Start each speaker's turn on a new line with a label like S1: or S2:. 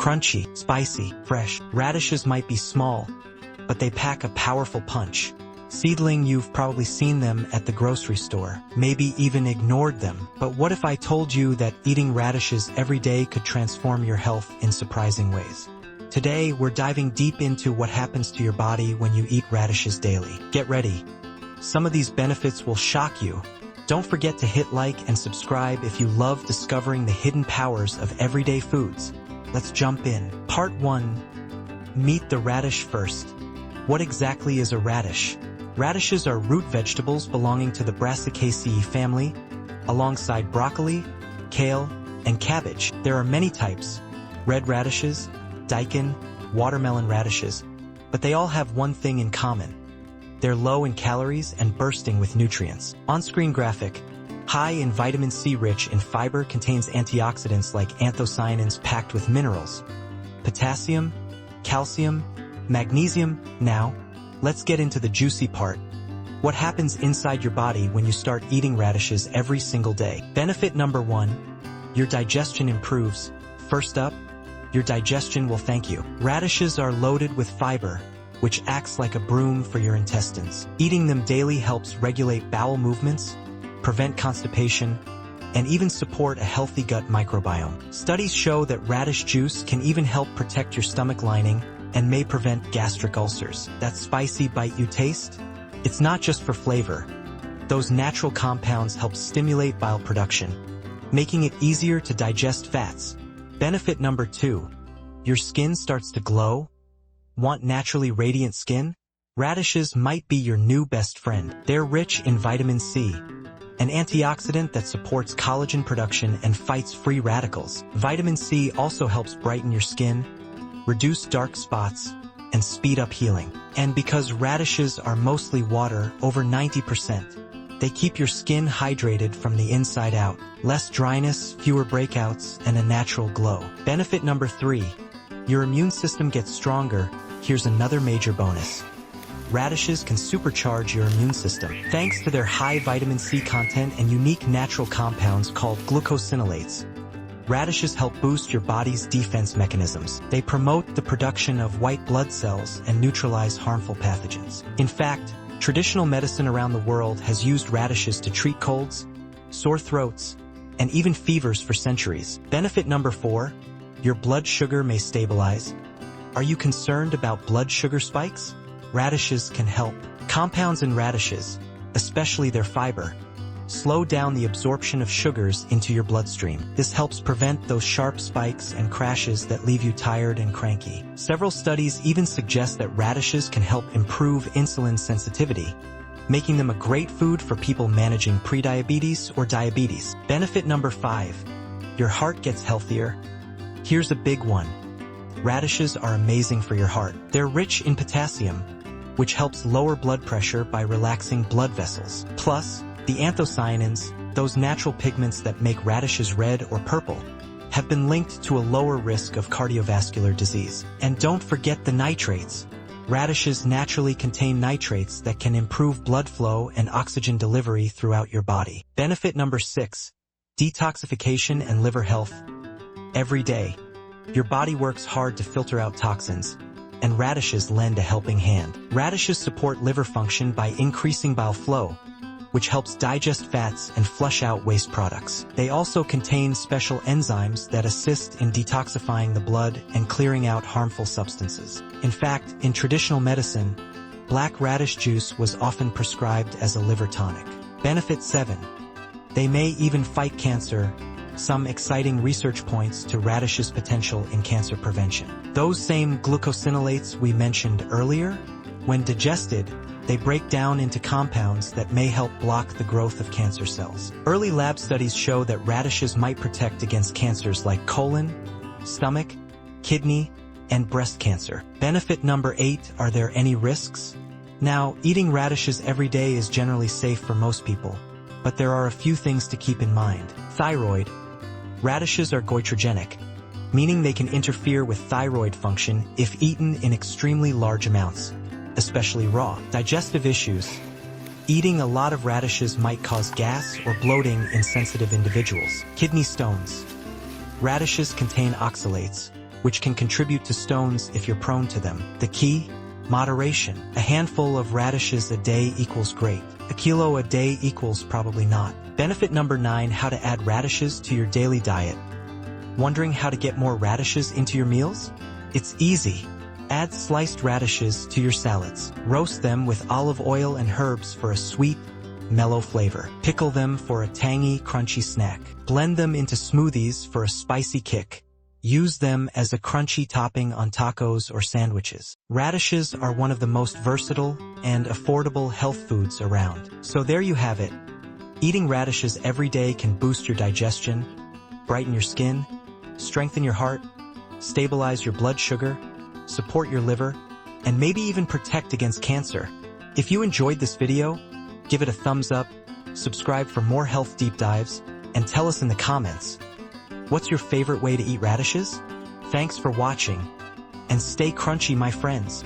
S1: Crunchy, spicy, fresh. Radishes might be small, but they pack a powerful punch. Seedling, you've probably seen them at the grocery store, maybe even ignored them. But what if I told you that eating radishes every day could transform your health in surprising ways? Today, we're diving deep into what happens to your body when you eat radishes daily. Get ready. Some of these benefits will shock you. Don't forget to hit like and subscribe if you love discovering the hidden powers of everyday foods. Let's jump in. Part 1. Meet the radish first. What exactly is a radish? Radishes are root vegetables belonging to the Brassicaceae family, alongside broccoli, kale, and cabbage. There are many types: red radishes, daikon, watermelon radishes, but they all have one thing in common. They're low in calories and bursting with nutrients. On-screen graphic: high in vitamin C, rich in fiber, contains antioxidants like anthocyanins packed with minerals, potassium, calcium, magnesium. Now, let's get into the juicy part. What happens inside your body when you start eating radishes every single day? Benefit number 1. Your digestion improves. First up, your digestion will thank you. Radishes are loaded with fiber, which acts like a broom for your intestines. Eating them daily helps regulate bowel movements, prevent constipation, and even support a healthy gut microbiome. Studies show that radish juice can even help protect your stomach lining and may prevent gastric ulcers. That spicy bite you taste? It's not just for flavor. Those natural compounds help stimulate bile production, making it easier to digest fats. Benefit number 2. Your skin starts to glow. Want naturally radiant skin? Radishes might be your new best friend. They're rich in vitamin C, an antioxidant that supports collagen production and fights free radicals. Vitamin C also helps brighten your skin, reduce dark spots, and speed up healing. And because radishes are mostly water, over 90%, they keep your skin hydrated from the inside out. Less dryness, fewer breakouts, and a natural glow. Benefit number 3. Your immune system gets stronger. Here's another major bonus. Radishes can supercharge your immune system. Thanks to their high vitamin C content and unique natural compounds called glucosinolates, radishes help boost your body's defense mechanisms. They promote the production of white blood cells and neutralize harmful pathogens. In fact, traditional medicine around the world has used radishes to treat colds, sore throats, and even fevers for centuries. Benefit number 4. Your blood sugar may stabilize. Are you concerned about blood sugar spikes? Radishes can help. Compounds in radishes, especially their fiber, slow down the absorption of sugars into your bloodstream. This helps prevent those sharp spikes and crashes that leave you tired and cranky. Several studies even suggest that radishes can help improve insulin sensitivity, making them a great food for people managing prediabetes or diabetes. Benefit number 5. Your heart gets healthier. Here's a big one. Radishes are amazing for your heart. They're rich in potassium, which helps lower blood pressure by relaxing blood vessels. Plus, the anthocyanins, those natural pigments that make radishes red or purple, have been linked to a lower risk of cardiovascular disease. And don't forget the nitrates. Radishes naturally contain nitrates that can improve blood flow and oxygen delivery throughout your body. Benefit number 6. Detoxification and liver health. Every day, your body works hard to filter out toxins, and radishes lend a helping hand. Radishes support liver function by increasing bile flow, which helps digest fats and flush out waste products. They also contain special enzymes that assist in detoxifying the blood and clearing out harmful substances. In fact, in traditional medicine, black radish juice was often prescribed as a liver tonic. Benefit 7. They may even fight cancer. Some exciting research points to radishes' potential in cancer prevention. Those same glucosinolates we mentioned earlier, when digested, they break down into compounds that may help block the growth of cancer cells. Early lab studies show that radishes might protect against cancers like colon, stomach, kidney, and breast cancer. Benefit number 8. Are there any risks? Now, eating radishes every day is generally safe for most people, but there are a few things to keep in mind. Thyroid. Radishes are goitrogenic, meaning they can interfere with thyroid function if eaten in extremely large amounts, especially raw. Digestive issues. Eating a lot of radishes might cause gas or bloating in sensitive individuals. Kidney stones. Radishes contain oxalates, which can contribute to stones if you're prone to them. The key? Moderation. A handful of radishes a day equals great. A kilo a day equals probably not. Benefit number 9, how to add radishes to your daily diet. Wondering how to get more radishes into your meals? It's easy. Add sliced radishes to your salads. Roast them with olive oil and herbs for a sweet, mellow flavor. Pickle them for a tangy, crunchy snack. Blend them into smoothies for a spicy kick. Use them as a crunchy topping on tacos or sandwiches. Radishes are one of the most versatile and affordable health foods around. So there you have it. Eating radishes every day can boost your digestion, brighten your skin, strengthen your heart, stabilize your blood sugar, support your liver, and maybe even protect against cancer. If you enjoyed this video, give it a thumbs up, subscribe for more health deep dives, and tell us in the comments, what's your favorite way to eat radishes? Thanks for watching, and stay crunchy, my friends.